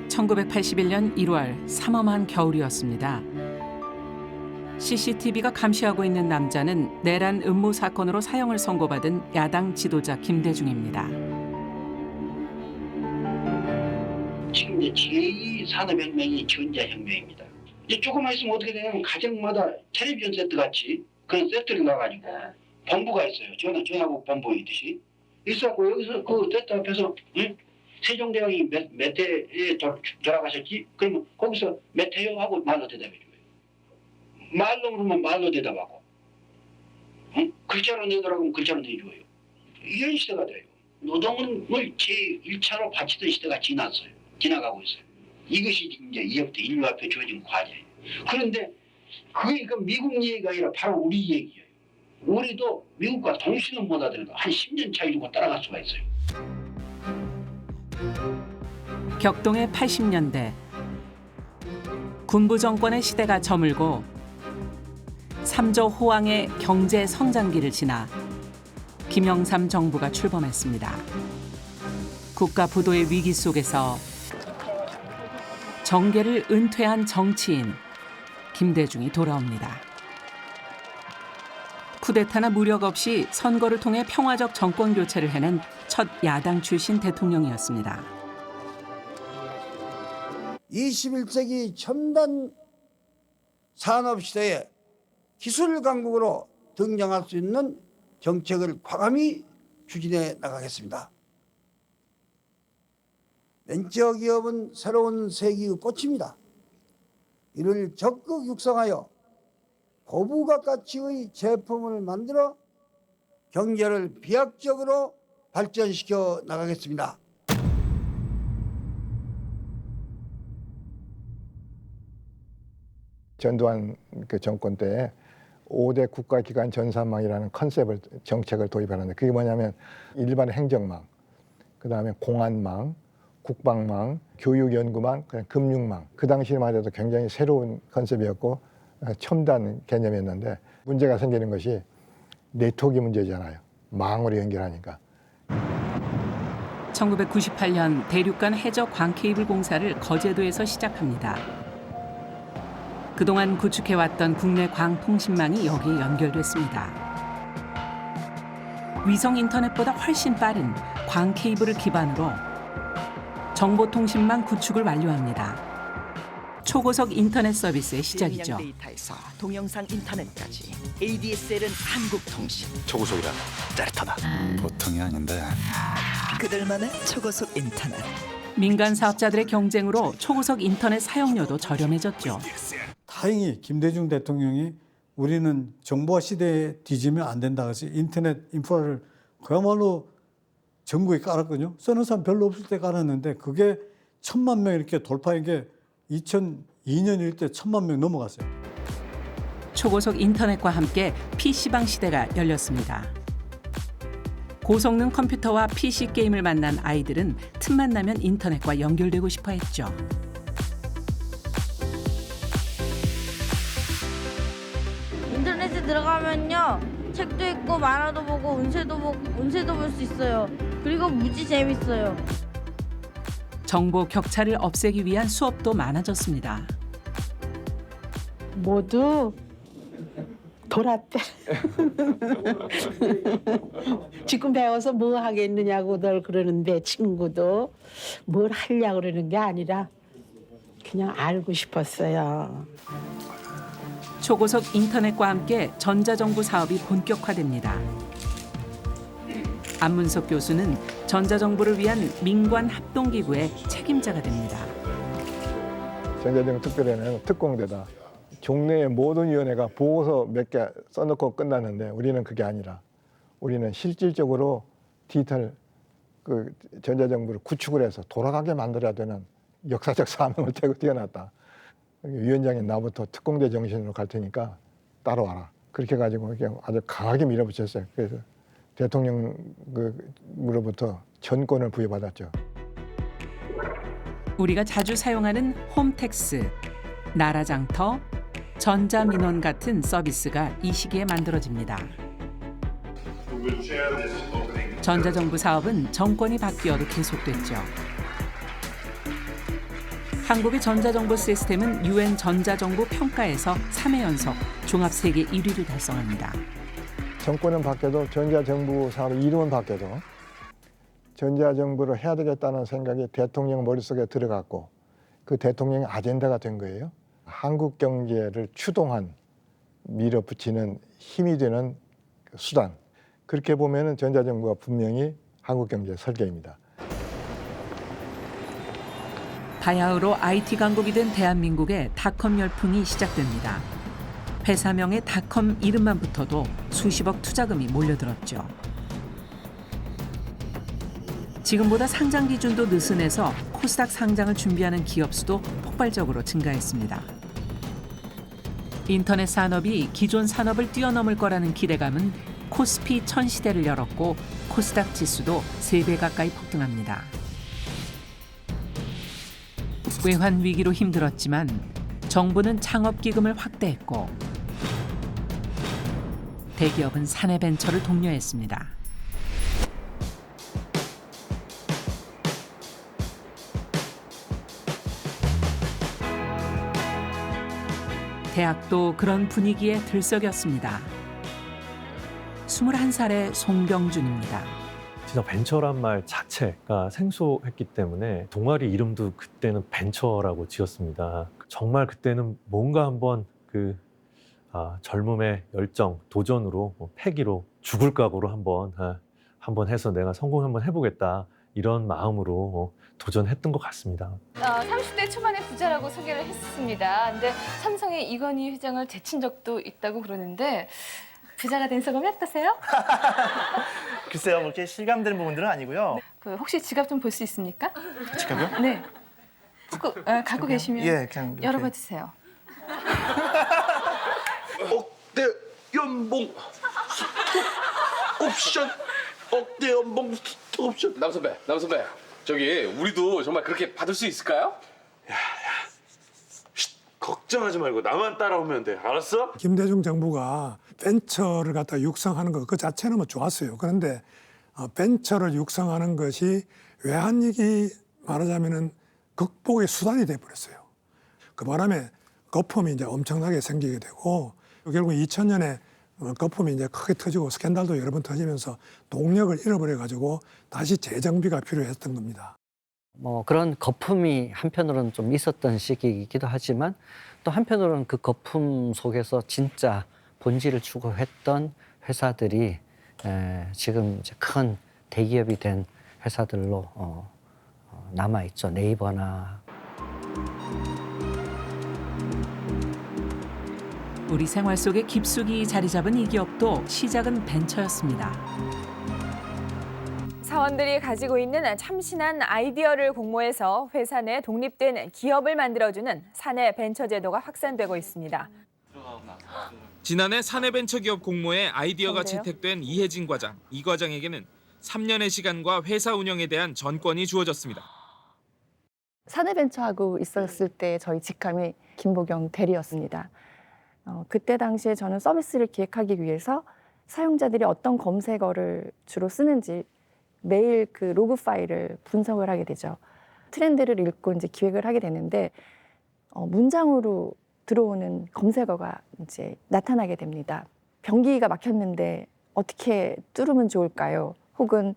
(1981년 1월) 삼엄한 겨울이었습니다. CCTV가 감시하고 있는 남자는 내란 음모 사건으로 사형을 선고받은 야당 지도자 김대중입니다. 지금 이제 제2산업혁명이 전자혁명입니다. 이제 조금만 있으면 어떻게 되냐면 가정마다 텔레비전 세트 같이 그런 세트를 놔가지고 본부가 있어요. 전화국 본부 있듯이. 있었고 여기서 그 세트 앞에서 세종대왕이 몇 해에 돌아가셨지? 그러면 거기서 몇 해요? 하고 말로 대답해 줘요. 말로 물으면 말로 대답하고 글자로 내더라고 하면 글자로 내줘요. 이런 시대가 돼요. 노동을 제1차로 바치던 시대가 지나가고 있어요. 이것이 지금 이제 이제부터 인류 앞에 주어진 과제예요. 그런데 그게 미국 얘기가 아니라 바로 우리 얘기예요. 우리도 미국과 동시는 못 하더라도 한 10년 차이 주고 따라갈 수가 있어요. 격동의 80년대 군부 정권의 시대가 저물고 3조 호황의 경제 성장기를 지나 김영삼 정부가 출범했습니다. 국가 부도의 위기 속에서 정계를 은퇴한 정치인 김대중이 돌아옵니다. 쿠데타나 무력 없이 선거를 통해 평화적 정권 교체를 해낸 첫 야당 출신 대통령이었습니다. 21세기 첨단 산업 시대에 기술 강국으로 등장할 수 있는 정책을 과감히 추진해 나가겠습니다. 벤처기업은 새로운 세기의 꽃입니다. 이를 적극 육성하여 고부가 가치의 제품을 만들어 경제를 비약적으로 발전시켜 나가겠습니다. 전두환 그 정권 때 5대 국가기관 전산망이라는 정책을 도입하는데 그게 뭐냐면 일반 행정망, 그다음에 공안망, 국방망, 교육연구망, 금융망. 그 당시만 해도 굉장히 새로운 컨셉이었고 첨단 개념이었는데 문제가 생기는 것이 네트워크 문제잖아요. 망으로 연결하니까. 1998년 대륙간 해저 광케이블 공사를 거제도에서 시작합니다. 그동안 구축해왔던 국내 광통신망이 여기에 연결됐습니다. 위성 인터넷보다 훨씬 빠른 광케이블을 기반으로 정보통신망 구축을 완료합니다. 초고속 인터넷 서비스의 시작이죠. 데이터에서 동영상 인터넷까지 ADSL은 한국통신. 초고속이라 짜릿하다. 보통이 아닌데. 그들만의 초고속 인터넷. 민간 사업자들의 경쟁으로 초고속 인터넷 사용료도 저렴해졌죠. 다행히 김대중 대통령이 우리는 정보화 시대에 뒤지면 안 된다 해서 인터넷 인프라를 그야말로 전국에 깔았거든요. 쓰는 사람 별로 없을 때 깔았는데 그게 1,000만 명 이렇게 돌파한 게 2002년일 때 1,000만 명 넘어갔어요. 초고속 인터넷과 함께 PC방 시대가 열렸습니다. 고성능 컴퓨터와 PC 게임을 만난 아이들은 틈만 나면 인터넷과 연결되고 싶어 했죠. 인터넷에 들어가면요, 책도 읽고 만화도 보고 운세도 볼 수 있어요. 그리고 무지 재밌어요. 정보 격차를 없애기 위한 수업도 많아졌습니다. 모두 돌았대. 지금 배워서 뭐 하겠느냐고들 그러는데 친구도 뭘 하려고 그러는 게 아니라 그냥 알고 싶었어요. 초고속 인터넷과 함께 전자정부 사업이 본격화됩니다. 안문석 교수는 전자정부를 위한 민관 합동기구의 책임자가 됩니다. 전자정부 특별회는 특공대다. 종래의 모든 위원회가 보고서 몇 개 써놓고 끝났는데 우리는 그게 아니라 우리는 실질적으로 디지털 전자정부를 구축을 해서 돌아가게 만들어야 되는 역사적 사명을 태어났다. 위원장인 나부터 특공대 정신으로 갈 테니까 따라와라. 그렇게 해가지고 아주 강하게 밀어붙였어요. 그래서 대통령으로부터 전권을 부여받았죠. 우리가 자주 사용하는 홈택스, 나라장터, 전자민원 같은 서비스가 이 시기에 만들어집니다. 전자정부 사업은 정권이 바뀌어도 계속됐죠. 한국의 전자정부 시스템은 UN 전자정부 평가에서 3회 연속 종합 세계 1위를 달성합니다. 정권은 바뀌어도 전자정부 사업 이름은 바뀌어도 전자정부를 해야 되겠다는 생각이 대통령 머릿속에 들어갔고 그 대통령의 아젠다가 된 거예요. 한국 경제를 추동한 밀어붙이는 힘이 되는 수단. 그렇게 보면은 전자정부가 분명히 한국 경제의 설계입니다. 바야흐로 IT 강국이 된 대한민국의 닷컴 열풍이 시작됩니다. 회사명의 닷컴 이름만 붙어도 수십억 투자금이 몰려들었죠. 지금보다 상장 기준도 느슨해서 코스닥 상장을 준비하는 기업 수도 폭발적으로 증가했습니다. 인터넷 산업이 기존 산업을 뛰어넘을 거라는 기대감은 코스피 1000시대를 열었고 코스닥 지수도 3배 가까이 폭등합니다. 외환 위기로 힘들었지만 정부는 창업기금을 확대했고 대기업은 사내 벤처를 독려했습니다. 대학도 그런 분위기에 들썩였습니다. 21살의 송병준입니다. 진짜 벤처란 말 자체가 생소했기 때문에 동아리 이름도 그때는 벤처라고 지었습니다. 정말 그때는 뭔가 한번 젊음의 열정, 도전으로 패기로 죽을 각오로 한번 해서 내가 성공 한번 해보겠다 이런 마음으로 도전했던 것 같습니다. 30대 초반에 부자라고 소개를 했습니다. 근데 삼성의 이건희 회장을 제친 적도 있다고 그러는데 부자가 된 소감이 어떠세요? 글쎄요, 그렇게 실감되는 부분들은 아니고요. 혹시 지갑 좀 볼 수 있습니까? 지갑이요? 네. 갖고 계시면 그냥 이렇게. 열어봐 주세요. 억대 연봉 옵션 억대 연봉 옵션. 남 선배 저기 우리도 정말 그렇게 받을 수 있을까요? 걱정하지 말고 나만 따라오면 돼. 알았어? 김대중 정부가 벤처를 갖다 육성하는 것 그 자체는 뭐 좋았어요. 그런데 벤처를 육성하는 것이 외환위기 말하자면은 극복의 수단이 돼버렸어요. 그 바람에 거품이 이제 엄청나게 생기게 되고 결국 2000년에 거품이 이제 크게 터지고 스캔들도 여러 번 터지면서 동력을 잃어버려 가지고 다시 재정비가 필요했던 겁니다. 뭐 그런 거품이 한편으로는 좀 있었던 시기이기도 하지만 또 한편으로는 그 거품 속에서 진짜 본질을 추구했던 회사들이 지금 이제 큰 대기업이 된 회사들로 남아 있죠. 네이버나. 우리 생활 속에 깊숙이 자리 잡은 이 기업도 시작은 벤처였습니다. 사원들이 가지고 있는 참신한 아이디어를 공모해서 회사 내 독립된 기업을 만들어주는 사내 벤처 제도가 확산되고 있습니다. 지난해 사내벤처기업 공모에 아이디어가 좋은데요? 채택된 이혜진 과장. 이 과장에게는 3년의 시간과 회사 운영에 대한 전권이 주어졌습니다. 사내벤처하고 있었을 때 저희 직함이 김보경 대리였습니다. 그때 당시에 저는 서비스를 기획하기 위해서 사용자들이 어떤 검색어를 주로 쓰는지 매일 그 로그 파일을 분석을 하게 되죠. 트렌드를 읽고 이제 기획을 하게 되는데 문장으로 들어오는 검색어가 이제 나타나게 됩니다. 변기가 막혔는데 어떻게 뚫으면 좋을까요? 혹은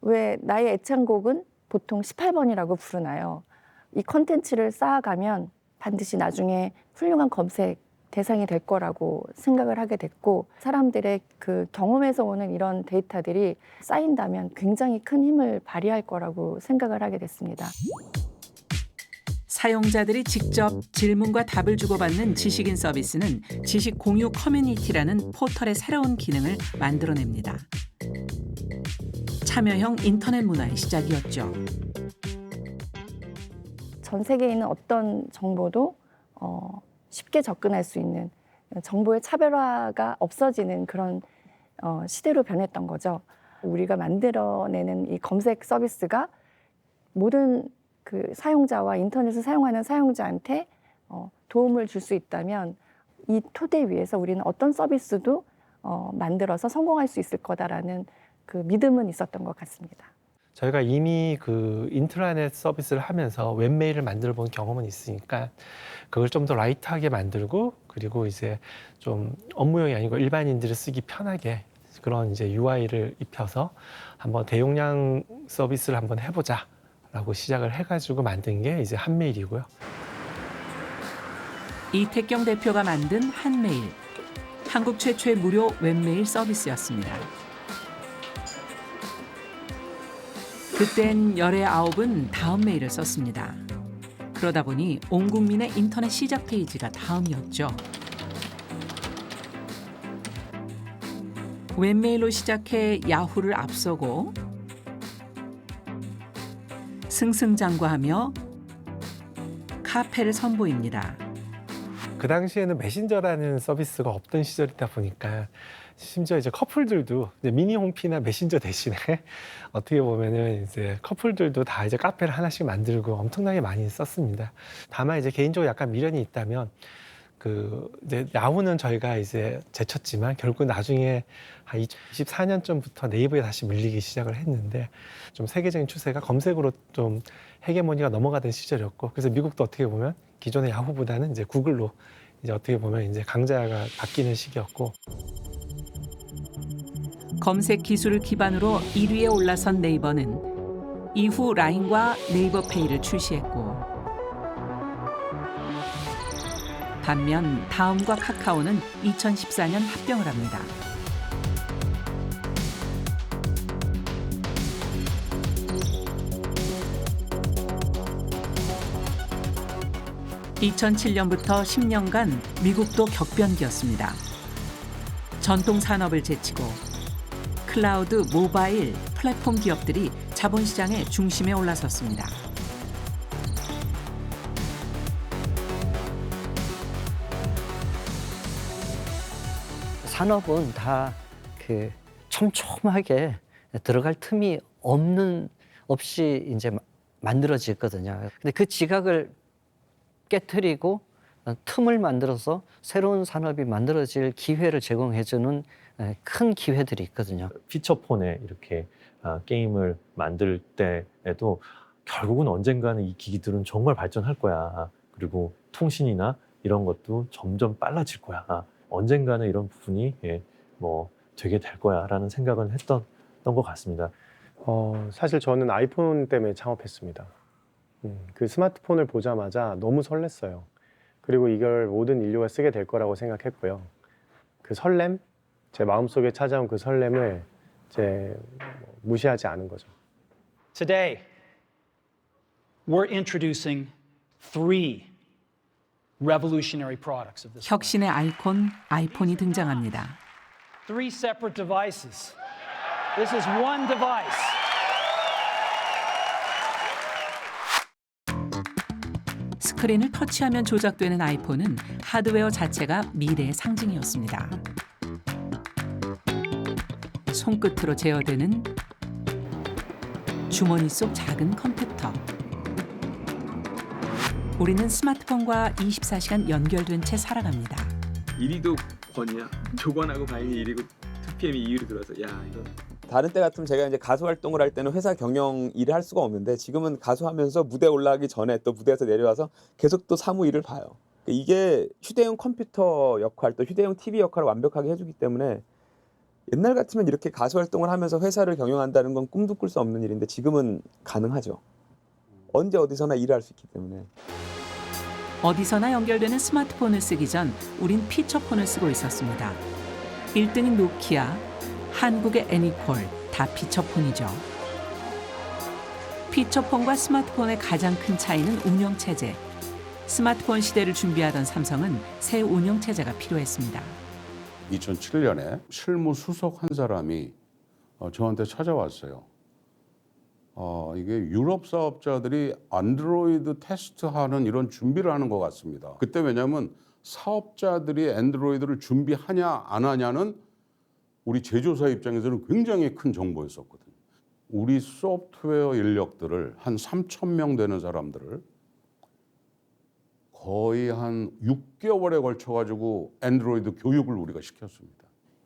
왜 나의 애창곡은 보통 18번이라고 부르나요? 이 컨텐츠를 쌓아가면 반드시 나중에 훌륭한 검색 대상이 될 거라고 생각을 하게 됐고 사람들의 그 경험에서 오는 이런 데이터들이 쌓인다면 굉장히 큰 힘을 발휘할 거라고 생각을 하게 됐습니다. 사용자들이 직접 질문과 답을 주고받는 지식인 서비스는 지식 공유 커뮤니티라는 포털의 새로운 기능을 만들어냅니다. 참여형 인터넷 문화의 시작이었죠. 전 세계에 있는 어떤 정보도 쉽게 접근할 수 있는 정보의 차별화가 없어지는 그런 시대로 변했던 거죠. 우리가 만들어내는 이 검색 서비스가 모든 그 사용자와 인터넷을 사용하는 사용자한테 도움을 줄 수 있다면 이 토대 위에서 우리는 어떤 서비스도 만들어서 성공할 수 있을 거다라는 그 믿음은 있었던 것 같습니다. 저희가 이미 그 인트라넷 서비스를 하면서 웹메일을 만들어 본 경험은 있으니까 그걸 좀 더 라이트하게 만들고 그리고 이제 좀 업무용이 아니고 일반인들이 쓰기 편하게 그런 이제 UI를 입혀서 한번 대용량 서비스를 한번 해보자라고 시작을 해가지고 만든 게 이제 한메일이고요. 이택경 대표가 만든 한메일, 한국 최초의 무료 웹메일 서비스였습니다. 그땐 열의 9은 다음 메일을 썼습니다. 그러다 보니 온 국민의 인터넷 시작 페이지가 다음이었죠. 웹메일로 시작해 야후를 앞서고 승승장구하며 카페를 선보입니다. 그 당시에는 메신저라는 서비스가 없던 시절이다 보니까 심지어 이제 커플들도 이제 미니 홈피나 메신저 대신에 어떻게 보면은 이제 커플들도 다 이제 카페를 하나씩 만들고 엄청나게 많이 썼습니다. 다만 이제 개인적으로 약간 미련이 있다면 그 이제 야후는 저희가 이제 제쳤지만 결국 나중에 한 2024년쯤부터 네이버에 다시 밀리기 시작을 했는데 좀 세계적인 추세가 검색으로 좀 헤게모니가 넘어가던 시절이었고 그래서 미국도 어떻게 보면 기존의 야후보다는 이제 구글로 이제 어떻게 보면 이제 강자가 바뀌는 시기였고 검색 기술을 기반으로 1위에 올라선 네이버는 이후 라인과 네이버 페이를 출시했고 반면 다음과 카카오는 2014년 합병을 합니다. (2007년부터) 10년간 미국도 격변기였습니다. 전통 산업을 제치고 클라우드 모바일 플랫폼 기업들이 자본시장의 중심에 올라섰습니다. 산업은 다 그 촘촘하게 들어갈 틈이 없이 이제 만들어지거든요. 근데 그 지각을 깨트리고 틈을 만들어서 새로운 산업이 만들어질 기회를 제공해주는 큰 기회들이 있거든요. 피처폰에 이렇게 게임을 만들 때에도 결국은 언젠가는 이 기기들은 정말 발전할 거야. 그리고 통신이나 이런 것도 점점 빨라질 거야. 언젠가는 이런 부분이 뭐 되게 될 거야라는 생각은 했던 것 같습니다. 사실 저는 아이폰 때문에 창업했습니다. 그 스마트폰을 보자마자 너무 설렜어요. 그리고 이걸 모든 인류가 쓰게 될 거라고 생각했고요. 그 설렘, 제 마음속에 찾아온 그 설렘을 무시하지 않은 거죠. Today, we're introducing 3 revolutionary products of this. 혁신의 아이콘, 아이폰이 등장합니다. 3 separate devices. This is one device. 스크린을 터치하면 조작되는 아이폰은 하드웨어 자체가 미래의 상징이었습니다. 손끝으로 제어되는 주머니 속 작은 컴퓨터. 우리는 스마트폰과 24시간 연결된 채 살아갑니다. 이리도 권이야. 조건하고 바인이 1이고 2PM이 2위로 들어서 야 이거. 다른 때 같으면 제가 이제 가수 활동을 할 때는 회사 경영 일을 할 수가 없는데 지금은 가수하면서 무대 올라가기 전에 또 무대에서 내려와서 계속 또 사무 일을 봐요. 이게 휴대용 컴퓨터 역할 또 휴대용 TV 역할을 완벽하게 해주기 때문에 옛날 같으면 이렇게 가수 활동을 하면서 회사를 경영한다는 건 꿈도 꿀 수 없는 일인데 지금은 가능하죠. 언제 어디서나 일을 할 수 있기 때문에. 어디서나 연결되는 스마트폰을 쓰기 전 우린 피처폰을 쓰고 있었습니다. 1등인 노키아, 한국의 애니콜 다 피처폰이죠. 피처폰과 스마트폰의 가장 큰 차이는 운영체제. 스마트폰 시대를 준비하던 삼성은 새 운영체제가 필요했습니다. 2007년에 실무 수석 한 사람이 저한테 찾아왔어요. 이게 유럽 사업자들이 안드로이드 테스트하는 이런 준비를 하는 것 같습니다. 그때 왜냐하면 사업자들이 안드로이드를 준비하냐 안 하냐는 우리 제조사 입장에서는 굉장히 큰 정보였었거든요. 우리 소프트웨어 인력들을 한 3,000명 되는 사람들을 거의 한 6개월에 걸쳐 가지고 안드로이드 교육을 우리가 시켰습니다.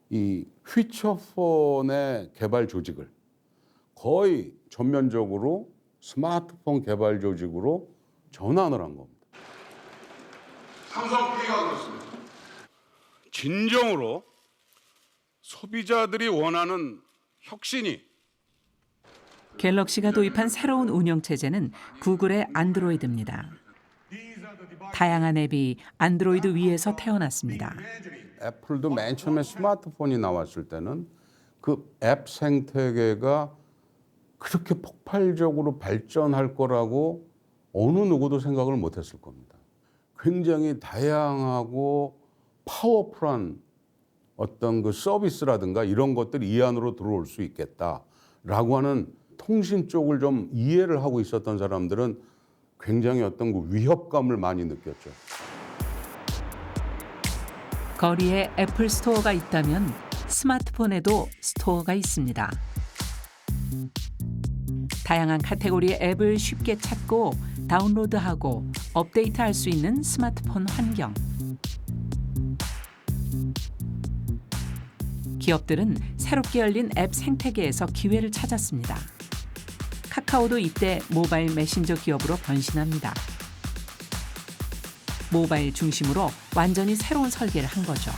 이 피처폰의 개발 조직을 거의 전면적으로 스마트폰 개발 조직으로 전환을 한 겁니다. 삼성페이가 그렇습니다. 진정으로 소비자들이 원하는 혁신이 갤럭시가 도입한 새로운 운영체제는 구글의 안드로이드입니다. 다양한 앱이 안드로이드 위에서 태어났습니다. 애플도 맨 처음에 스마트폰이 나왔을 때는 그 앱 생태계가 그렇게 폭발적으로 발전할 거라고 어느 누구도 생각을 못했을 겁니다. 굉장히 다양하고 파워풀한 어떤 그 서비스라든가 이런 것들이 이 안으로 들어올 수 있겠다라고 하는 통신 쪽을 좀 이해를 하고 있었던 사람들은 굉장히 어떤 그 위협감을 많이 느꼈죠. 거리에 애플 스토어가 있다면 스마트폰에도 스토어가 있습니다. 다양한 카테고리의 앱을 쉽게 찾고 다운로드하고 업데이트할 수 있는 스마트폰 환경. 기업들은 새롭게 열린 앱 생태계에서 기회를 찾았습니다. 카카오도 이때 모바일 메신저 기업으로 변신합니다. 모바일 중심으로 완전히 새로운 설계를 한 거죠.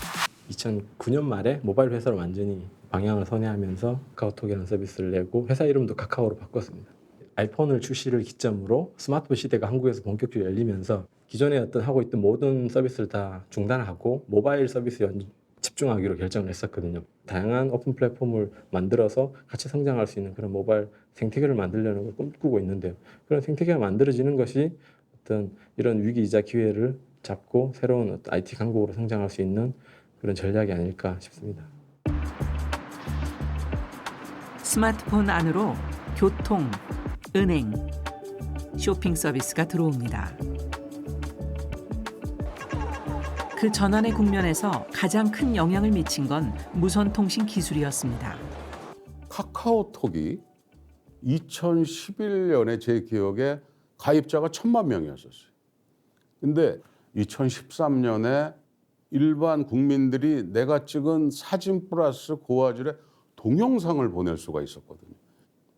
2009년 말에 모바일 회사로 완전히 방향을 선회하면서 카카오톡이라는 서비스를 내고 회사 이름도 카카오로 바꿨습니다. 아이폰을 출시를 기점으로 스마트폰 시대가 한국에서 본격적으로 열리면서 기존에 하고 있던 모든 서비스를 다 중단하고 모바일 서비스에 집중하기로 결정을 했었거든요. 다양한 오픈 플랫폼을 만들어서 같이 성장할 수 있는 그런 모바일 생태계를 만들려는 걸 꿈꾸고 있는데요. 그런 생태계가 만들어지는 것이 어떤 이런 위기이자 기회를 잡고 새로운 어떤 IT 강국으로 성장할 수 있는 그런 전략이 아닐까 싶습니다. 스마트폰 안으로 교통, 은행, 쇼핑 서비스가 들어옵니다. 그 전환의 국면에서 가장 큰 영향을 미친 건 무선 통신 기술이었습니다. 카카오톡이 2011년에 제 기억에 가입자가 1,000만 명이었었어요. 근데 2013년에 일반 국민들이 내가 찍은 사진 플러스 고화질의 동영상을 보낼 수가 있었거든요.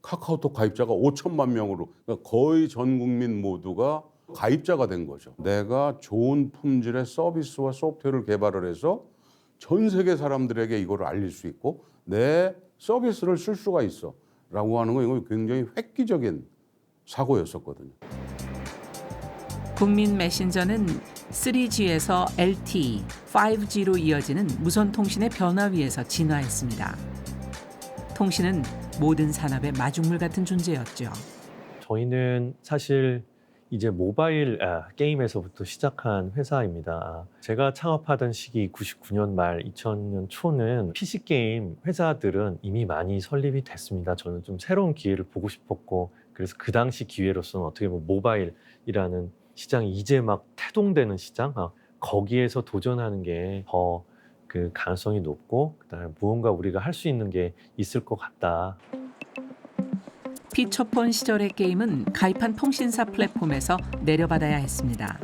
카카오톡 가입자가 5천만 명으로 그러니까 거의 전 국민 모두가 가입자가 된 거죠. 내가 좋은 품질의 서비스와 소프트웨어를 개발을 해서 전 세계 사람들에게 이걸 알릴 수 있고 내 서비스를 쓸 수가 있어 라고 하는 건 이거 굉장히 획기적인 사고였었거든요. 국민 메신저는 3G에서 LTE, 5G로 이어지는 무선 통신의 변화 위에서 진화했습니다. 통신은 모든 산업의 마중물 같은 존재였죠. 저희는 사실 이제 모바일 게임에서부터 시작한 회사입니다. 제가 창업하던 시기 99년 말 2000년 초는 PC 게임 회사들은 이미 많이 설립이 됐습니다. 저는 좀 새로운 기회를 보고 싶었고 그래서 그 당시 기회로서는 어떻게 보면 모바일이라는 시장이 이제 막 태동되는 시장 거기에서 도전하는 게 더 그 가능성이 높고 그다음에 무언가 우리가 할 수 있는 게 있을 것 같다. 피처폰 시절의 게임은 가입한 통신사 플랫폼에서 내려받아야 했습니다.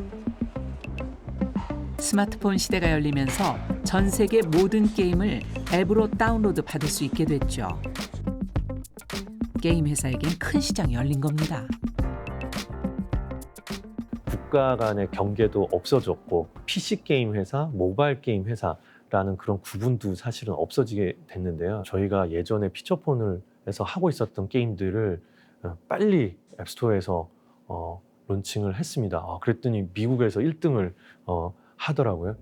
스마트폰 시대가 열리면서 전 세계 모든 게임을 앱으로 다운로드 받을 수 있게 됐죠. 게임 회사에겐 큰 시장이 열린 겁니다. 국가 간의 경계도 없어졌고 PC 게임 회사, 모바일 게임 회사라는 그런 구분도 사실은 없어지게 됐는데요. 저희가 예전에 피처폰에서 하고 있었던 게임들을 빨리 앱스토어에서 론칭을 했습니다. 그랬더니 미국에서 1등을 하더라고요.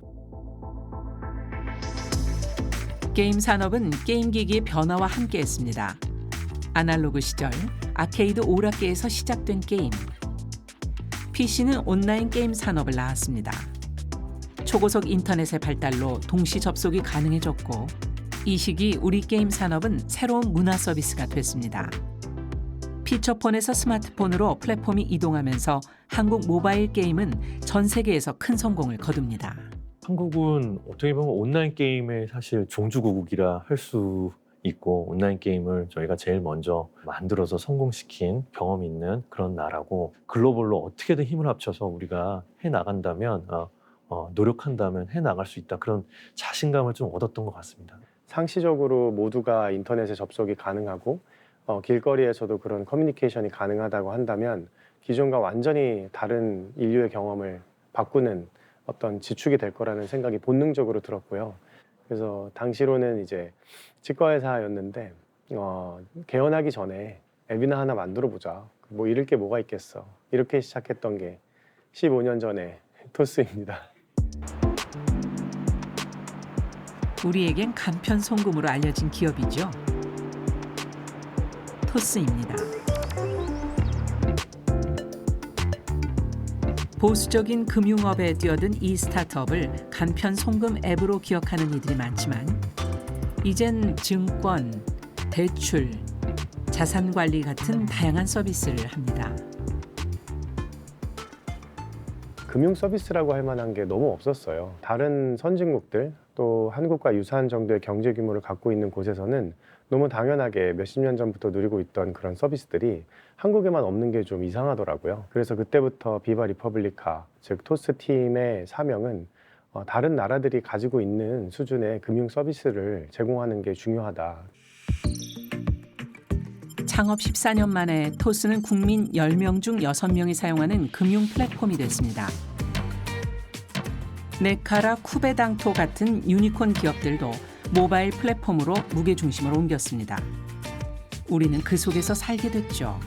게임 산업은 게임 기기의 변화와 함께했습니다. 아날로그 시절 아케이드 오락기에서 시작된 게임. PC는 온라인 게임 산업을 낳았습니다. 초고속 인터넷의 발달로 동시 접속이 가능해졌고 이 시기 우리 게임 산업은 새로운 문화 서비스가 됐습니다. 피처폰에서 스마트폰으로 플랫폼이 이동하면서 한국 모바일 게임은 전 세계에서 큰 성공을 거둡니다. 한국은 어떻게 보면 온라인 게임의 사실 종주국이라 할 수 있고 온라인 게임을 저희가 제일 먼저 만들어서 성공시킨 경험 있는 그런 나라고 글로벌로 어떻게든 힘을 합쳐서 우리가 해나간다면 노력한다면 해나갈 수 있다 그런 자신감을 좀 얻었던 것 같습니다. 상시적으로 모두가 인터넷에 접속이 가능하고 길거리에서도 그런 커뮤니케이션이 가능하다고 한다면 기존과 완전히 다른 인류의 경험을 바꾸는 어떤 지축이 될 거라는 생각이 본능적으로 들었고요. 그래서 당시로는 이제 치과의사였는데 개원하기 전에 앱이나 하나 만들어 보자. 뭐 잃을 게 뭐가 있겠어. 이렇게 시작했던 게 15년 전에 토스입니다. 우리에겐 간편 송금으로 알려진 기업이죠. 토스입니다. 보수적인 금융업에 뛰어든 이 스타트업을 간편 송금 앱으로 기억하는 이들이 많지만 이젠 증권, 대출, 자산 관리 같은 다양한 서비스를 합니다. 금융 서비스라고 할 만한 게 너무 없었어요. 다른 선진국들 또 한국과 유사한 정도의 경제 규모를 갖고 있는 곳에서는 너무 당연하게 몇십 년 전부터 누리고 있던 그런 서비스들이 한국에만 없는 게 좀 이상하더라고요. 그래서 그때부터 비바 리퍼블리카, 즉 토스 팀의 사명은 다른 나라들이 가지고 있는 수준의 금융 서비스를 제공하는 게 중요하다. 창업 14년 만에 토스는 국민 10명 중 6명이 사용하는 금융 플랫폼이 됐습니다. 네카라, 쿠베당토 같은 유니콘 기업들도 모바일 플랫폼으로 무게중심을 옮겼습니다. 우리는 그 속에서 살게 됐죠.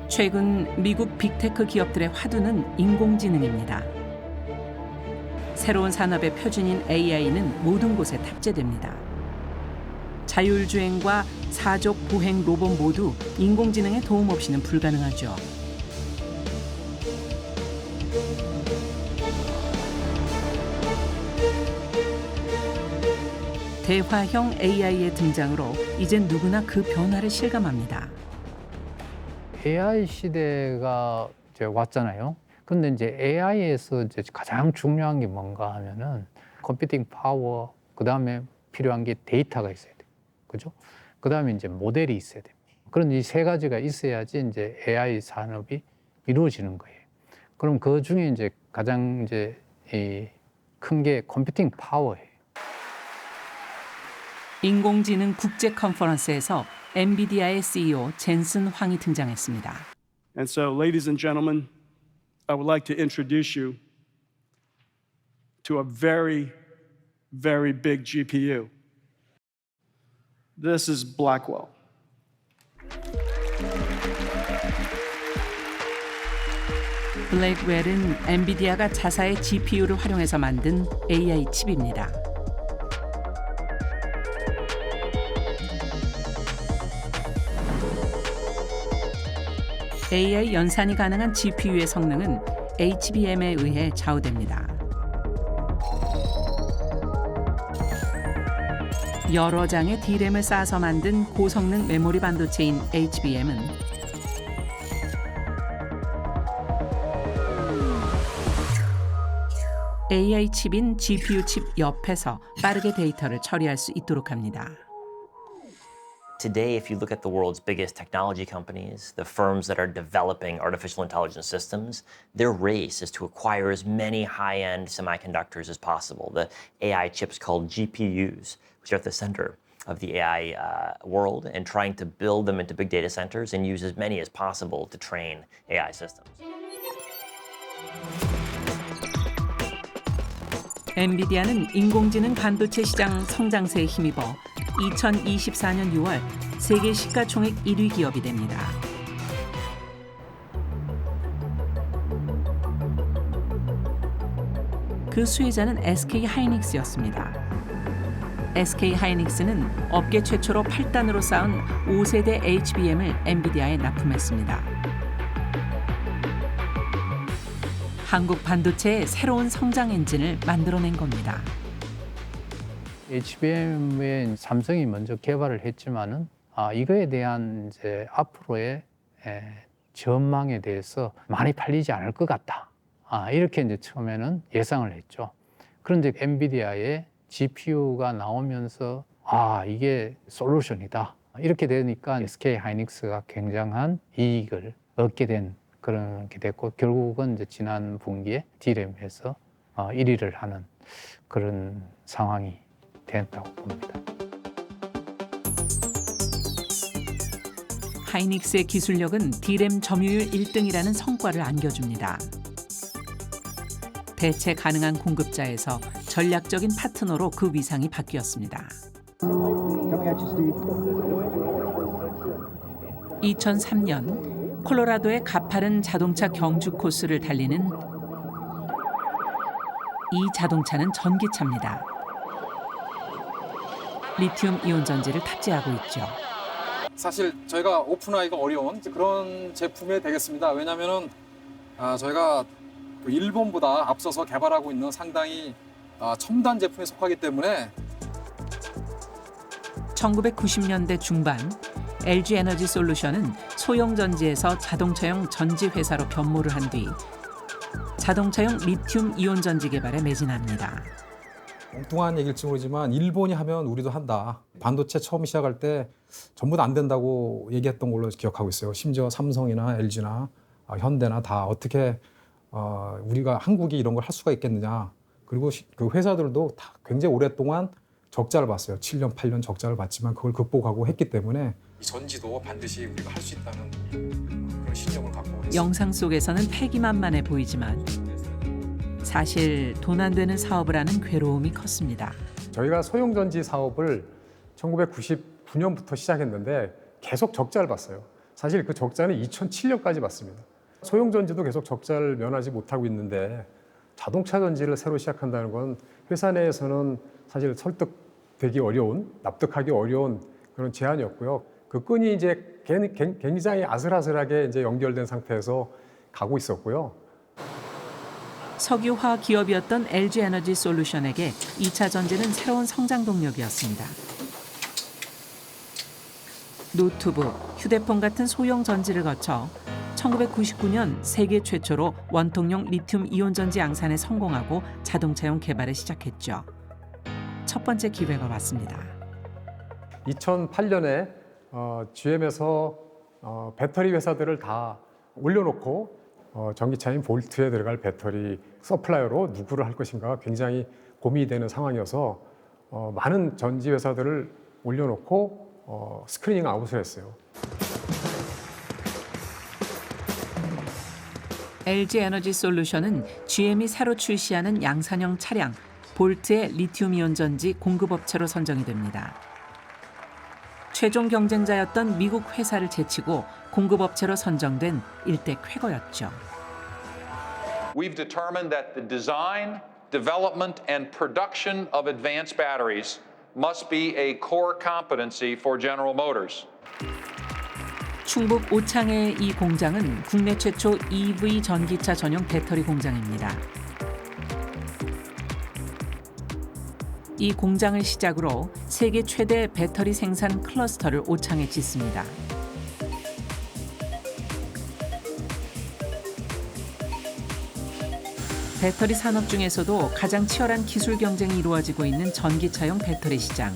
최근 미국 빅테크 기업들의 화두는 인공지능입니다. 새로운 산업의 표준인 AI는 모든 곳에 탑재됩니다. 자율주행과 사족 보행 로봇 모두 인공지능의 도움 없이는 불가능하죠. 대화형 AI의 등장으로 이젠 누구나 그 변화를 실감합니다. AI 시대가 이제 왔잖아요. 근데 이제 AI에서 이제 가장 중요한 게 뭔가 하면은 컴퓨팅 파워, 그 다음에 필요한 게 데이터가 있어야 돼요. 그죠? 그 다음에 이제 모델이 있어야 됩니다. 그런 이 세 가지가 있어야지 이제 AI 산업이 이루어지는 거예요. 그럼 그 중에 이제 가장 이제 큰 게 컴퓨팅 파워예요. 인공지능 국제 컨퍼런스에서 엔비디아의 CEO 젠슨 황이 등장했습니다. And so, ladies and gentlemen, I would like to introduce you to a very, very big GPU. This is Blackwell. 블랙웰은 엔비디아가 자사의 GPU를 활용해서 만든 AI 칩입니다. AI 연산이 가능한 GPU의 성능은 HBM에 의해 좌우됩니다. 여러 장의 D램을 쌓아서 만든 고성능 메모리 반도체인 HBM은 AI 칩인 GPU 칩 옆에서 빠르게 데이터를 처리할 수 있도록 합니다. Today, if you look at the world's biggest technology companies, the firms that are developing artificial intelligence systems, their race is to acquire as many high-end semiconductors as possible, the AI chips called GPUs, which are at the center of the AI world, and trying to build them into big data centers and use as many as possible to train AI systems. 엔비디아는 인공지능 반도체 시장 성장세에 힘입어 2024년 6월 세계 시가총액 1위 기업이 됩니다. 그 수혜자는 SK 하이닉스였습니다. SK 하이닉스는 업계 최초로 8단으로 쌓은 5세대 HBM을 엔비디아에 납품했습니다. 한국 반도체의 새로운 성장 엔진을 만들어낸 겁니다. HBM에 삼성이 먼저 개발을 했지만은 이거에 대한 이제 앞으로의 전망에 대해서 많이 팔리지 않을 것 같다. 이렇게 이제 처음에는 예상을 했죠. 그런데 엔비디아의 GPU가 나오면서 이게 솔루션이다. 이렇게 되니까 SK 하이닉스가 굉장한 이익을 얻게 된 그런 게 됐고, 결국은 이제 지난 분기에 D램에서 1위를 하는 그런 상황이 됐다고 봅니다. 하이닉스의 기술력은 D램 점유율 1등이라는 성과를 안겨줍니다. 대체 가능한 공급자에서 전략적인 파트너로 그 위상이 바뀌었습니다. 2003년 콜로라도의 가파른 자동차 경주 코스를 달리는 이 자동차는 전기차입니다. 리튬 이온 전지를 탑재하고 있죠. 사실 저희가 오픈하기가 어려운 그런 제품이 되겠습니다. 왜냐하면 저희가 일본보다 앞서서 개발하고 있는 상당히 첨단 제품에 속하기 때문에 1990년대 중반 LG 에너지 솔루션은 소형 전지에서 자동차용 전지 회사로 변모를 한 뒤 자동차용 리튬 이온 전지 개발에 매진합니다. 엉뚱한 얘기일지 모르지만 일본이 하면 우리도 한다. 반도체 처음 시작할 때 전부 다 안 된다고 얘기했던 걸로 기억하고 있어요. 심지어 삼성이나 LG나 현대나 다 어떻게 우리가 한국이 이런 걸 할 수가 있겠느냐. 그리고 그 회사들도 다 굉장히 오랫동안 적자를 봤어요. 7년, 8년 적자를 봤지만 그걸 극복하고 했기 때문에 이 전지도 반드시 우리가 할 수 있다는 그런 신념을 갖고 했습니다. 영상 속에서는 패기만만해 보이지만 사실 돈 안 되는 사업을 하는 괴로움이 컸습니다. 저희가 소형전지 사업을 1999년부터 시작했는데 계속 적자를 봤어요. 사실 그 적자는 2007년까지 봤습니다. 소형전지도 계속 적자를 면하지 못하고 있는데 자동차 전지를 새로 시작한다는 건 회사 내에서는 사실 설득되기 어려운, 납득하기 어려운 그런 제안이었고요. 그 끈이 이제 굉장히 아슬아슬하게 이제 연결된 상태에서 가고 있었고요. 석유화 기업이었던 LG 에너지 솔루션에게 2차 전지는 새로운 성장 동력이었습니다. 노트북, 휴대폰 같은 소형 전지를 거쳐 1999년 세계 최초로 원통용 리튬 이온 전지 양산에 성공하고 자동차용 개발을 시작했죠. 첫 번째 기회가 왔습니다. 2008년에 GM에서 배터리 회사들을 다 올려놓고 전기차인 볼트에 들어갈 배터리 서플라이어로 누구를 할 것인가 굉장히 고민이 되는 상황이어서 많은 전지 회사들을 올려놓고 스크리닝 아웃을 했어요. LG 에너지 솔루션은 GM이 새로 출시하는 양산형 차량 볼트의 리튬 이온 전지 공급업체로 선정이 됩니다. 최종 경쟁자였던 미국 회사를 제치고 공급업체로 선정된 일대 쾌거였죠. We've determined that the design, development, and production of advanced batteries must be a core competency for General Motors. 충북 오창의 이 공장은 국내 최초 EV 전기차 전용 배터리 공장입니다. 이 공장을 시작으로 세계 최대 배터리 생산 클러스터를 오창에 짓습니다. 배터리 산업 중에서도 가장 치열한 기술 경쟁이 이루어지고 있는 전기차용 배터리 시장.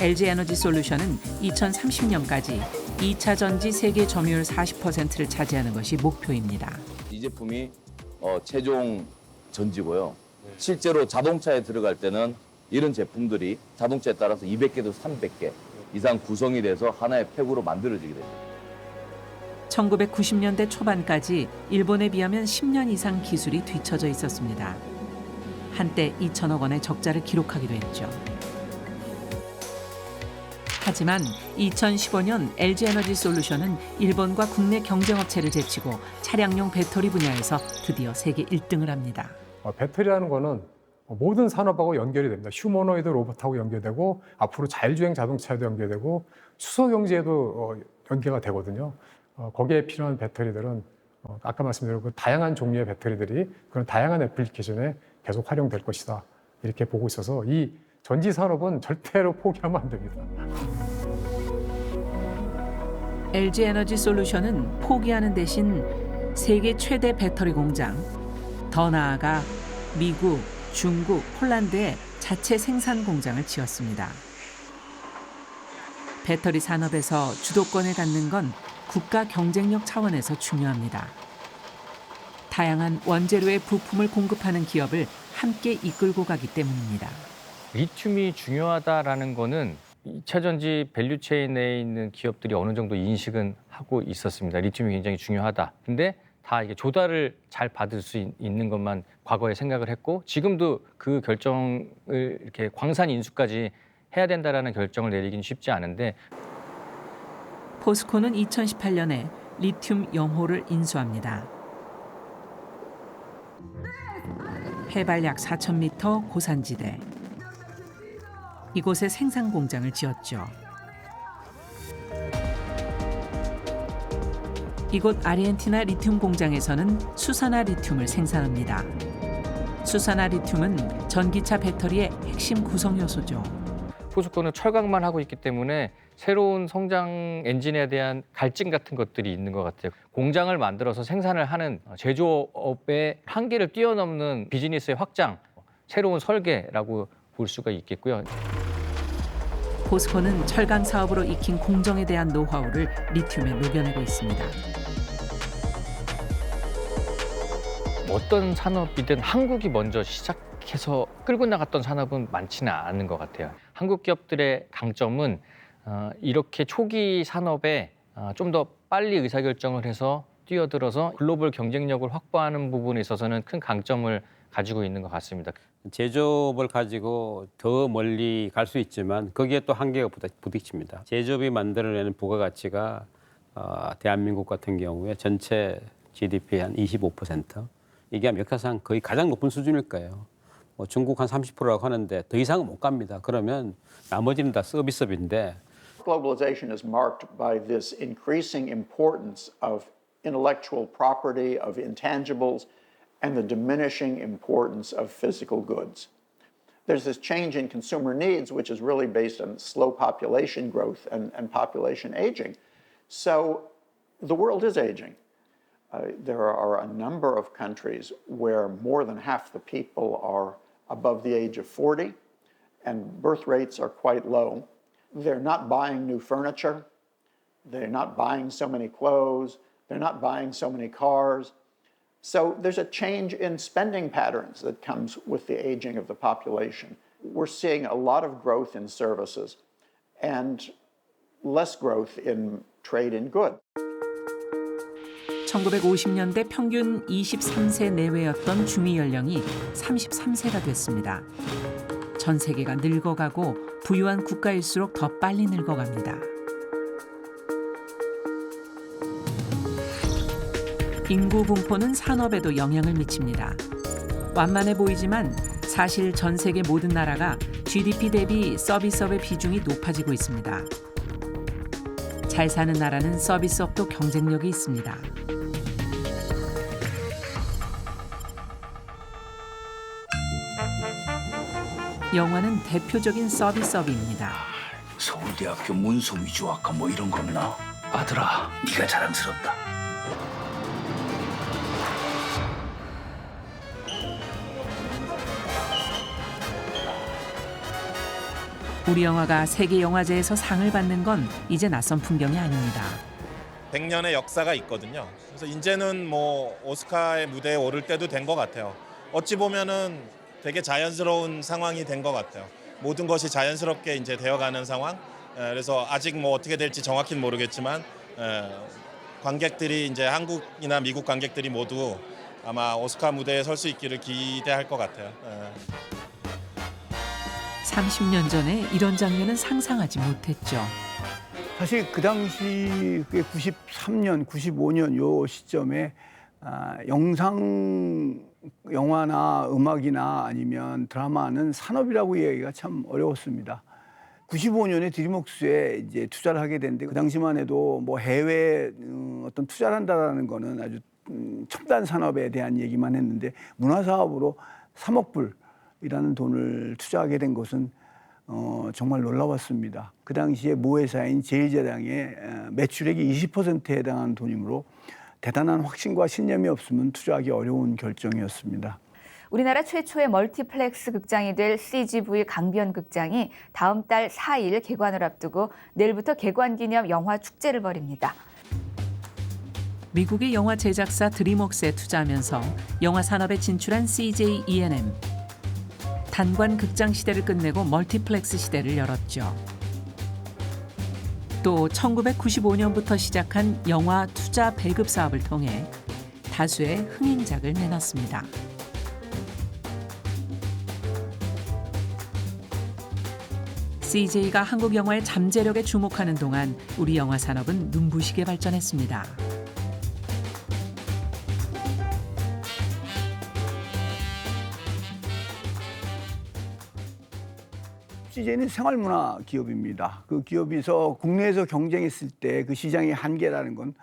LG 에너지 솔루션은 2030년까지 2차 전지 세계 점유율 40%를 차지하는 것이 목표입니다. 이 제품이 최종 전지고요. 실제로 자동차에 들어갈 때는 이런 제품들이 자동차에 따라서 200개에서 300개 이상 구성이 돼서 하나의 팩으로 만들어지게 됩니다. 1990년대 초반까지 일본에 비하면 10년 이상 기술이 뒤처져 있었습니다. 한때 2천억 원의 적자를 기록하기도 했죠. 하지만 2015년 LG 에너지 솔루션은 일본과 국내 경쟁업체를 제치고 차량용 배터리 분야에서 드디어 세계 1등을 합니다. 배터리라는 거는 모든 산업하고 연결이 됩니다. 휴머노이드 로봇하고 연결되고 앞으로 자율주행 자동차에도 연결되고 수소 경제에도 연계가 되거든요. 거기에 필요한 배터리들은 아까 말씀드린 그 다양한 종류의 배터리들이 그런 다양한 애플리케이션에 계속 활용될 것이다. 이렇게 보고 있어서 이 전지 산업은 절대로 포기하면 안 됩니다. LG 에너지 솔루션은 포기하는 대신 세계 최대 배터리 공장, 더 나아가 미국, 중국, 폴란드에 자체 생산 공장을 지었습니다. 배터리 산업에서 주도권을 갖는 건 국가 경쟁력 차원에서 중요합니다. 다양한 원재료의 부품을 공급하는 기업을 함께 이끌고 가기 때문입니다. 리튬이 중요하다라는 거는 2차 전지 밸류체인 내에 있는 기업들이 어느 정도 인식은 하고 있었습니다. 리튬이 굉장히 중요하다. 근데 다 이게 조달을 잘 받을 수 있는 것만 과거에 생각을 했고, 지금도 그 결정을 이렇게 광산 인수까지 해야 된다라는 결정을 내리긴 쉽지 않은데, 포스코는 2018년에 리튬 영호를 인수합니다. 해발 약 4,000m 고산지대. 이곳에 생산 공장을 지었죠. 이곳 아르헨티나 리튬 공장에서는 수산화 리튬을 생산합니다. 수산화 리튬은 전기차 배터리의 핵심 구성 요소죠. 포스코는 철강만 하고 있기 때문에 새로운 성장 엔진에 대한 갈증 같은 것들이 있는 것 같아요. 공장을 만들어서 생산을 하는 제조업의 한계를 뛰어넘는 비즈니스의 확장, 새로운 설계라고 볼 수가 있겠고요. 포스코는 철강 사업으로 익힌 공정에 대한 노하우를 리튬에 녹여내고 있습니다. 어떤 산업이든 한국이 먼저 시작해서 끌고 나갔던 산업은 많지는 않은 것 같아요. 한국 기업들의 강점은 이렇게 초기 산업에 좀 더 빨리 의사결정을 해서 뛰어들어서 글로벌 경쟁력을 확보하는 부분에 있어서는 큰 강점을 가지고 있는 것 같습니다. 제조업을 가지고 더 멀리 갈 수 있지만 거기에 또 한계가 부딪힙니다. 제조업이 만들어내는 부가가치가 대한민국 같은 경우에 전체 GDP의 한 25%, 이게 역사상 거의 가장 높은 수준일 거예요. 뭐 중국 한 30%라고 하는데 더 이상은 못 갑니다. 그러면 나머지는 다 서비스업인데. Globalization is marked by this increasing importance of intellectual property, of intangibles, and the diminishing importance of physical goods. There's this change in consumer needs, which is really based on slow population growth and population aging. So the world is aging. There are a number of countries where more than half the people are above the age of 40, and birth rates are quite low. They're not buying new furniture. They're not buying so many clothes. They're not buying so many cars. So there's a change in spending patterns that comes with the aging of the population. We're seeing a lot of growth in services and less growth in trade in goods. 1950년대 평균 23세 내외였던 주미 연령이 33세가 됐습니다. 전 세계가 늙어가고 부유한 국가일수록 더 빨리 늙어갑니다. 인구 분포는 산업에도 영향을 미칩니다. 완만해 보이지만 사실 전 세계 모든 나라가 GDP 대비 서비스업의 비중이 높아지고 있습니다. 잘 사는 나라는 서비스업도 경쟁력이 있습니다. 영화는 대표적인 서비스업입니다. 서울대학교 문서 위조학과 뭐 이런 거 없나? 아들아, 네가 자랑스럽다. 우리 영화가 세계영화제에서 상을 받는 건 이제 낯선 풍경이 아닙니다. 100년의 역사가 있거든요. 그래서 이제는 뭐 오스카의 무대에 오를 때도 된 것 같아요. 어찌 보면은 되게 자연스러운 상황이 된 것 같아요. 모든 것이 자연스럽게 이제 되어가는 상황. 그래서 아직 뭐 어떻게 될지 정확히는 모르겠지만 관객들이 이제 한국이나 미국 관객들이 모두 아마 오스카 무대에 설 수 있기를 기대할 것 같아요. 30년 전에 이런 장면은 상상하지 못했죠. 사실 그 당시 93년, 95년 요 시점에 영화나 음악이나 아니면 드라마는 산업이라고 이야기가 참 어려웠습니다. 95년에 드림웍스에 이제 투자를 하게 됐는데 그 당시만 해도 뭐 해외 어떤 투자를 한다라는 거는 아주 첨단 산업에 대한 얘기만 했는데 문화 사업으로 3억 불이라는 돈을 투자하게 된 것은 정말 놀라웠습니다. 그 당시에 모 회사인 제일제당의 매출액이 20%에 해당하는 돈이므로 대단한 확신과 신념이 없으면 투자하기 어려운 결정이었습니다. 우리나라 최초의 멀티플렉스 극장이 될 CGV 강변 극장이 다음 달 4일 개관을 앞두고 내일부터 개관 기념 영화 축제를 벌입니다. 미국의 영화 제작사 드림웍스에 투자하면서 영화 산업에 진출한 CJ E&M. 단관 극장 시대를 끝내고 멀티플렉스 시대를 열었죠. 또 1995년부터 시작한 영화 투자 배급 사업을 통해 다수의 흥행작을 내놨습니다. CJ가 한국 영화의 잠재력에 주목하는 동안 우리 영화 산업은 눈부시게 발전했습니다. CJ는 생활문화 기업입니다. 그 기업에서 국내에서 경쟁했을 때 그 시장의 한계라는 건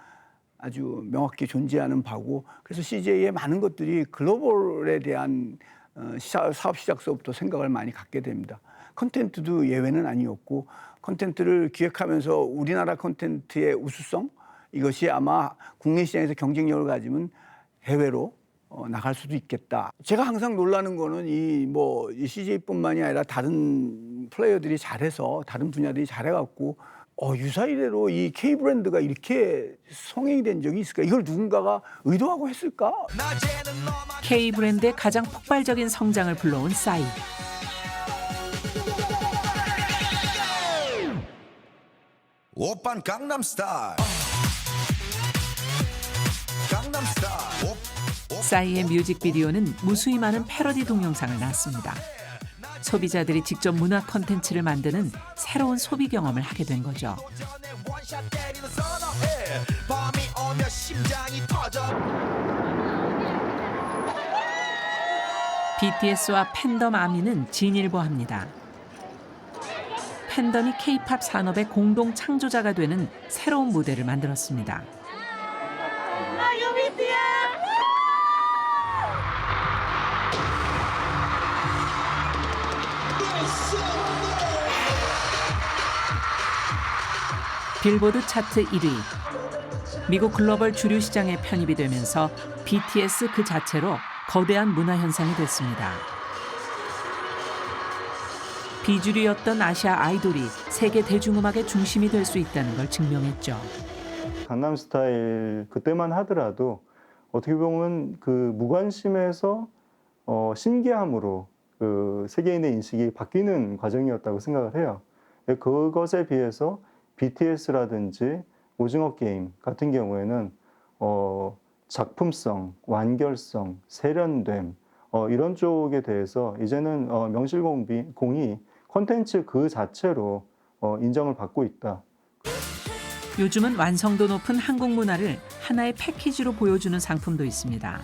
아주 명확히 존재하는 바고, 그래서 CJ의 많은 것들이 글로벌에 대한 사업 시작서부터 생각을 많이 갖게 됩니다. 콘텐츠도 예외는 아니었고, 콘텐츠를 기획하면서 우리나라 콘텐츠의 우수성, 이것이 아마 국내 시장에서 경쟁력을 가지면 해외로 나갈 수도 있겠다. 제가 항상 놀라는 거는 이 CJ뿐만이 아니라 다른 플레이어들이 잘해서, 다른 분야들이 잘해갖고 유사이대로 이 K 브랜드가 이렇게 성행이 된 적이 있을까? 이걸 누군가가 의도하고 했을까? K 브랜드의 가장 폭발적인 성장을 불러온 싸이. 오빤 강남스타일. 싸이의 뮤직비디오는 무수히 많은 패러디 동영상을 낳았습니다. 소비자들이 직접 문화 콘텐츠를 만드는 새로운 소비 경험을 하게 된 거죠. BTS와 팬덤 아미는 진일보합니다. 팬덤이 K-팝 산업의 공동 창조자가 되는 새로운 무대를 만들었습니다. 빌보드 차트 1위. 미국 글로벌 주류 시장에 편입이 되면서 BTS 그 자체로 거대한 문화 현상이 됐습니다. 비주류였던 아시아 아이돌이 세계 대중음악의 중심이 될 수 있다는 걸 증명했죠. 강남스타일 그때만 하더라도 어떻게 보면 그 무관심에서 신기함으로 그 세계인의 인식이 바뀌는 과정이었다고 생각을 해요. 그것에 비해서 BTS라든지 오징어 게임 같은 경우에는 작품성, 완결성, 세련됨 이런 쪽에 대해서 이제는 명실공히 콘텐츠 그 자체로 인정을 받고 있다. 요즘은 완성도 높은 한국 문화를 하나의 패키지로 보여주는 상품도 있습니다.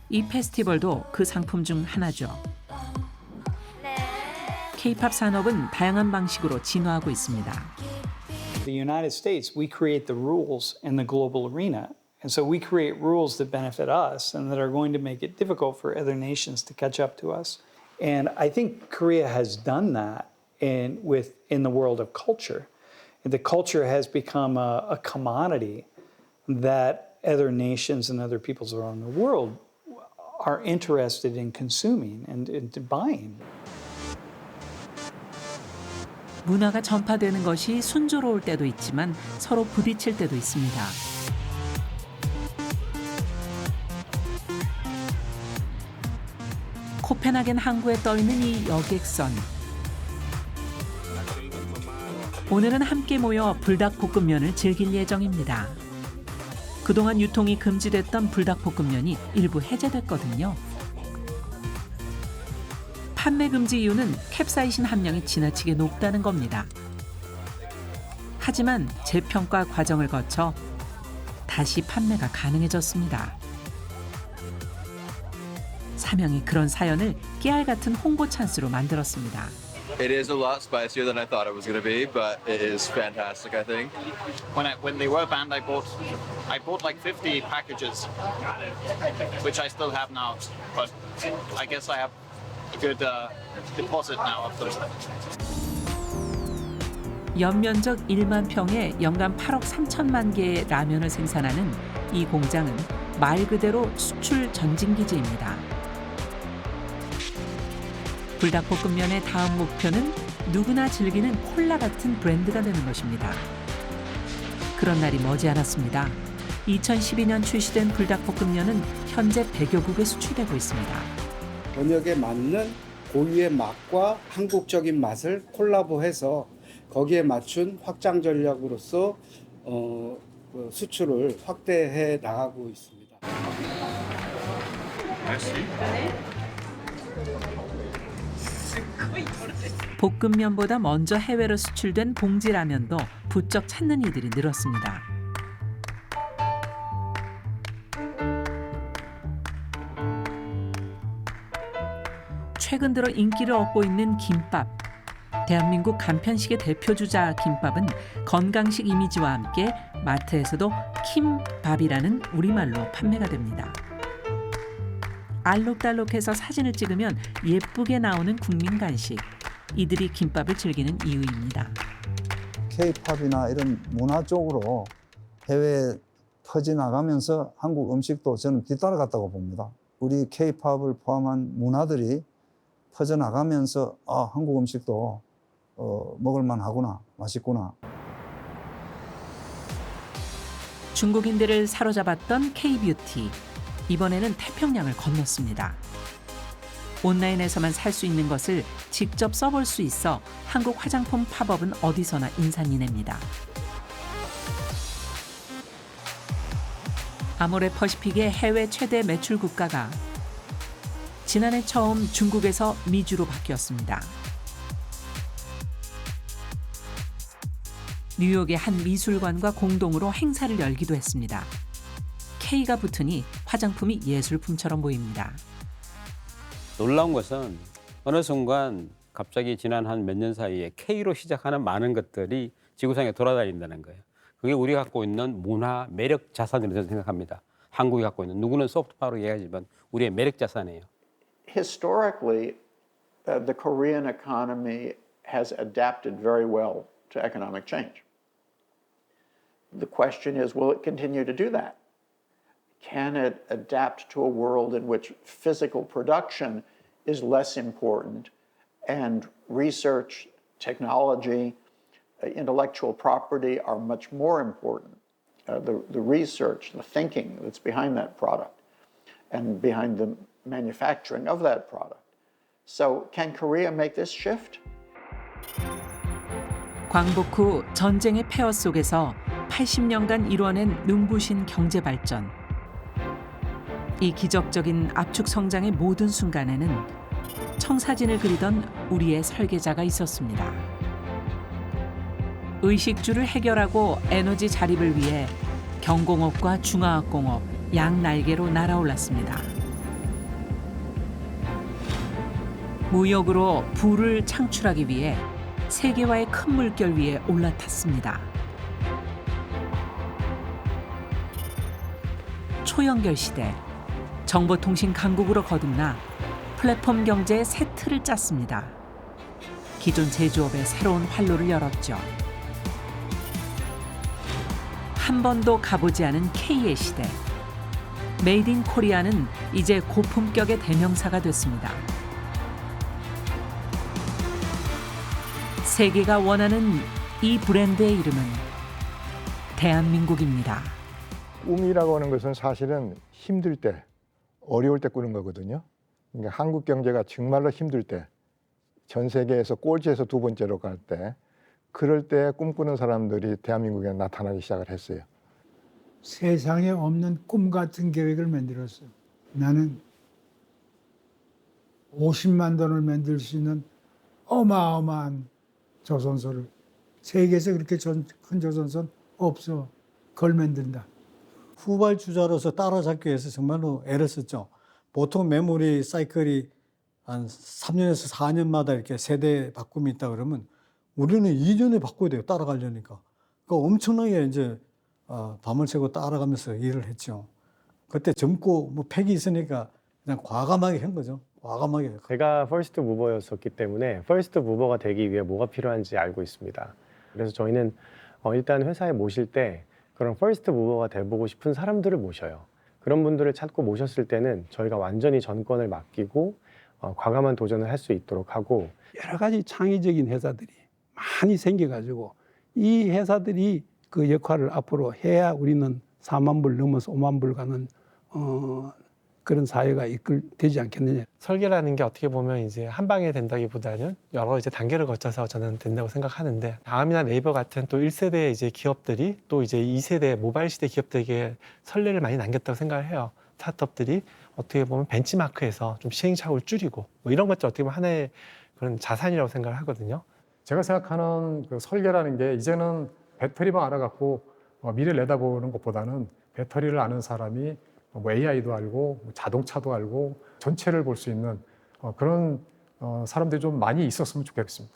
이 페스티벌도 그 상품 중 하나죠. K-팝 산업은 다양한 방식으로 진화하고 있습니다. The United States, we create the rules in the global arena. And so we create rules that benefit us and that are going to make it difficult for other nations to catch up to us. And I think Korea has done that in the world of culture. The culture has become a commodity that other nations and other peoples around the world are interested in consuming and buying. 문화가 전파되는 것이 순조로울 때도 있지만 서로 부딪힐 때도 있습니다. 코펜하겐 항구에 떠있는 이 여객선. 오늘은 함께 모여 불닭볶음면을 즐길 예정입니다. 그동안 유통이 금지됐던 불닭볶음면이 일부 해제됐거든요. 판매 금지 이유는 캡사이신 함량이 지나치게 높다는 겁니다. 하지만 재평가 과정을 거쳐 다시 판매가 가능해졌습니다. 사명이 그런 사연을 깨알 같은 홍보 찬스로 만들었습니다. It is a lot spicier than I thought it was going to be, but it is fantastic, I think. When they were banned, I bought like 50 packages, which I still have now. But I guess I have a good deposit now of them. 연면적 1만 평에 연간 8억 3천만 개의 라면을 생산하는 이 공장은 말 그대로 수출 전진기지입니다. 불닭볶음면의 다음 목표는 누구나 즐기는 콜라 같은 브랜드가 되는 것입니다. 그런 날이 머지않았습니다. 2012년 출시된 불닭볶음면은 현재 100여 국에 수출되고 있습니다. 번역에 맞는 고유의 맛과 한국적인 맛을 콜라보해서 거기에 맞춘 확장 전략으로서 수출을 확대해 나가고 있습니다. 볶음면보다 먼저 해외로 수출된 봉지라면도 부쩍 찾는 이들이 늘었습니다. 최근 들어 인기를 얻고 있는 김밥. 대한민국 간편식의 대표주자 김밥은 건강식 이미지와 함께 마트에서도 킴밥이라는 우리말로 판매가 됩니다. 알록달록해서 사진을 찍으면 예쁘게 나오는 국민 간식. 이들이 김밥을 즐기는 이유입니다. K-팝이나 이런 문화 쪽으로 해외에 퍼져나가면서 한국 음식도 저는 뒤따라갔다고 봅니다. 우리 K-팝을 포함한 문화들이 퍼져나가면서 한국 음식도 먹을만 하구나, 맛있구나. 중국인들을 사로잡았던 K-뷰티. 이번에는 태평양을 건넜습니다. 온라인에서만 살 수 있는 것을 직접 써볼 수 있어 한국 화장품 팝업은 어디서나 인산인해입니다. 아모레 퍼시픽의 해외 최대 매출 국가가 지난해 처음 중국에서 미주로 바뀌었습니다. 뉴욕의 한 미술관과 공동으로 행사를 열기도 했습니다. K가 붙으니 화장품이 예술품처럼 보입니다. 놀라운 것은 어느 순간 갑자기 지난 한 몇 년 사이에 K로 시작하는 많은 것들이 지구상에 돌아다닌다는 거예요. 그게 우리가 갖고 있는 문화, 매력 자산이라고 저는 생각합니다. 한국이 갖고 있는, 누구는 소프트 파워로 얘기하지만 우리의 매력 자산이에요. Historically, the Korean economy has adapted very well to economic change. The question is, will it continue to do that? Can it adapt to a world in which physical production is less important and research, technology, intellectual property are much more important? The research, the thinking that's behind that product and behind the manufacturing of that product. So can Korea make this shift? 광복 후 전쟁의 폐허 속에서 80년간 이뤄낸 눈부신 경제 발전. 이 기적적인 압축 성장의 모든 순간에는 청사진을 그리던 우리의 설계자가 있었습니다. 의식주를 해결하고 에너지 자립을 위해 경공업과 중화학공업, 양날개로 날아올랐습니다. 무역으로 부를 창출하기 위해 세계화의 큰 물결 위에 올라탔습니다. 초연결 시대, 정보통신 강국으로 거듭나 플랫폼 경제의 새 틀을 짰습니다. 기존 제조업에 새로운 활로를 열었죠. 한 번도 가보지 않은 K의 시대. 메이드 인 코리아는 이제 고품격의 대명사가 됐습니다. 세계가 원하는 이 브랜드의 이름은 대한민국입니다. 꿈이라고 하는 것은 사실은 힘들 때, 어려울 때 꾸는 거거든요. 그러니까 한국 경제가 정말로 힘들 때, 전 세계에서 꼴찌에서 두 번째로 갈 때, 그럴 때 꿈꾸는 사람들이 대한민국에 나타나기 시작을 했어요. 세상에 없는 꿈 같은 계획을 만들었어요. 나는 50만 톤을 만들 수 있는 어마어마한 조선소를, 세계에서 그렇게 큰 조선소는 없어. 그걸 만든다. 후발주자로서 따라잡기 위해서 정말로 애를 썼죠. 보통 메모리 사이클이 한 3년에서 4년마다 이렇게 세대 바꿈이 있다 그러면 우리는 2년에 바꿔야 돼요. 따라가려니까. 그러니까 엄청나게 이제 밤을 새고 따라가면서 일을 했죠. 그때 젊고 뭐 팩이 있으니까 그냥 과감하게 한 거죠. 과감하게. 제가 퍼스트 무버였었기 때문에 퍼스트 무버가 되기 위해 뭐가 필요한지 알고 있습니다. 그래서 저희는 일단 회사에 모실 때 그런 퍼스트 무버가 돼보고 싶은 사람들을 모셔요. 그런 분들을 찾고 모셨을 때는 저희가 완전히 전권을 맡기고 과감한 도전을 할 수 있도록 하고, 여러 가지 창의적인 회사들이 많이 생겨가지고 이 회사들이 그 역할을 앞으로 해야 우리는 4만 불 넘어서 5만 불 가는 그런 사회가 되지 않겠느냐. 설계라는 게 어떻게 보면 이제 한 방에 된다기보다는 여러 이제 단계를 거쳐서 저는 된다고 생각하는데, 다음이나 네이버 같은 또 1세대 이제 기업들이 또 이제 2세대 모바일 시대 기업들에게 선례를 많이 남겼다고 생각을 해요. 스타트업들이 어떻게 보면 벤치마크에서 좀 시행착오를 줄이고 뭐 이런 것들 어떻게 보면 하나의 그런 자산이라고 생각을 하거든요. 제가 생각하는 그 설계라는 게 이제는 배터리만 알아갖고 미래를 내다보는 것보다는 배터리를 아는 사람이 뭐 AI도 알고 자동차도 알고 전체를 볼 수 있는 그런 사람들이 좀 많이 있었으면 좋겠습니다.